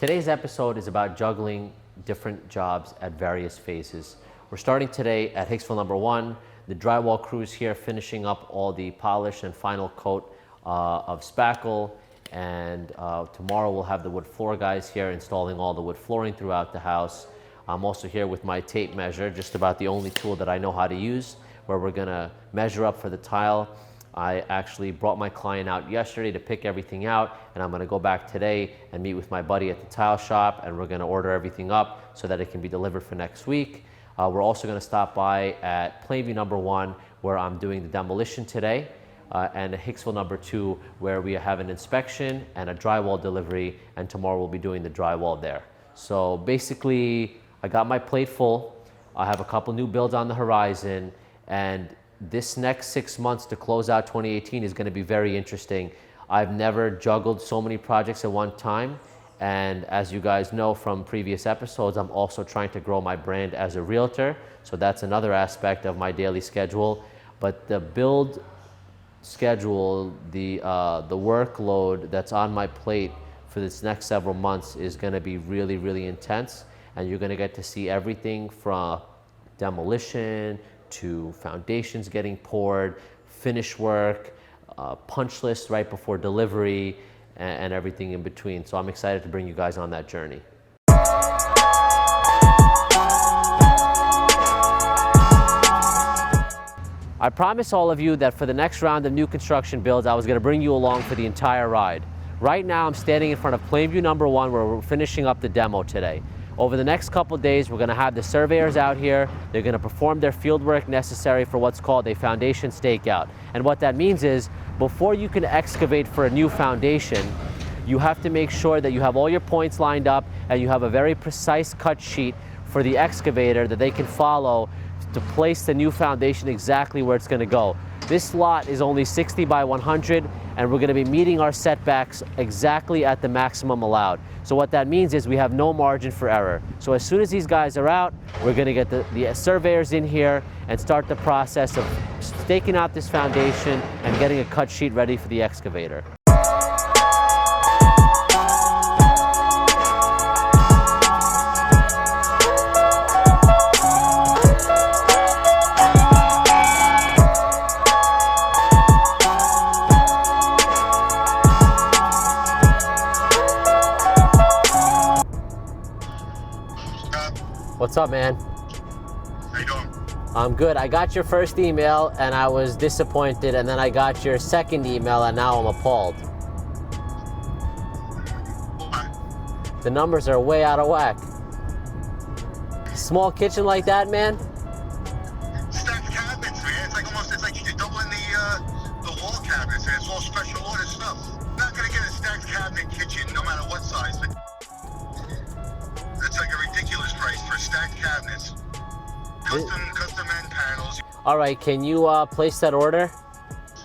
Today's episode is about juggling different jobs at various phases. We're starting today at Hicksville number 1. The drywall crew is here finishing up all the polish and final coat of spackle, and tomorrow we'll have the wood floor guys here installing all the wood flooring throughout the house. I'm also here with my tape measure, just about the only tool that I know how to use, where we're gonna measure up for the tile. I actually brought my client out yesterday to pick everything out, and I'm gonna go back today and meet with my buddy at the tile shop, and we're gonna order everything up so that it can be delivered for next week. We're also gonna stop by at Plainview number 1, where I'm doing the demolition today, and Hicksville number 2, where we have an inspection and a drywall delivery, and tomorrow we'll be doing the drywall there. So basically, I got my plate full. I have a couple new builds on the horizon, and this next 6 months to close out 2018 is going to be very interesting. I've never juggled so many projects at one time, and as you guys know from previous episodes, I'm also trying to grow my brand as a realtor, so that's another aspect of my daily schedule. But the build schedule, the workload that's on my plate for this next several months is going to be really, really intense, and you're going to get to see everything from demolition to foundations getting poured, finish work, punch list right before delivery, and everything in between. So I'm excited to bring you guys on that journey. I promised all of you that for the next round of new construction builds, I was going to bring you along for the entire ride. Right now, I'm standing in front of Plainview number 1, where we're finishing up the demo today. Over the next couple days, we're going to have the surveyors out here. They're going to perform their field work necessary for what's called a foundation stakeout. And what that means is, before you can excavate for a new foundation, you have to make sure that you have all your points lined up and you have a very precise cut sheet for the excavator that they can follow to place the new foundation exactly where it's going to go. This lot is only 60 by 100, and we're going to be meeting our setbacks exactly at the maximum allowed. So what that means is we have no margin for error. So as soon as these guys are out, we're going to get the surveyors in here and start the process of staking out this foundation and getting a cut sheet ready for the excavator. What's up, man? How you doing? I'm good. I got your first email and I was disappointed, and then I got your second email and now I'm appalled. What? The numbers are way out of whack. Small kitchen like that, man? Stacked cabinets, man. It's like you're doubling the wall cabinets, and it's all special order stuff. You're not gonna get a stacked cabinet kitchen, no matter what size. But that's like a ridiculous price for stacked cabinets. Custom end panels. All right, can you place that order?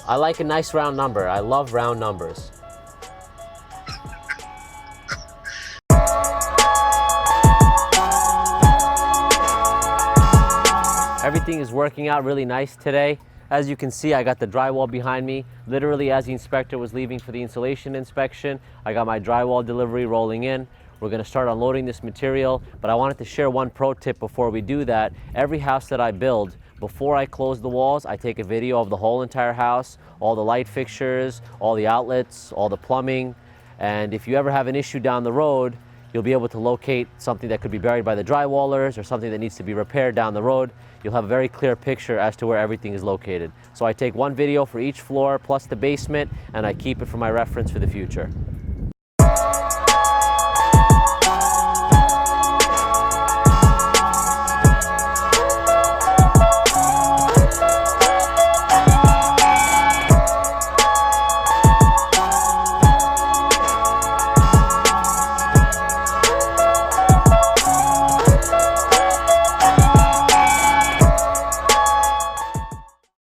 I like a nice round number. I love round numbers. Everything is working out really nice today. As you can see, I got the drywall behind me. Literally, as the inspector was leaving for the insulation inspection, I got my drywall delivery rolling in. We're going to start unloading this material, but I wanted to share one pro tip before we do that. Every house that I build, before I close the walls, I take a video of the whole entire house, all the light fixtures, all the outlets, all the plumbing, and if you ever have an issue down the road, you'll be able to locate something that could be buried by the drywallers or something that needs to be repaired down the road. You'll have a very clear picture as to where everything is located. So I take one video for each floor plus the basement, and I keep it for my reference for the future.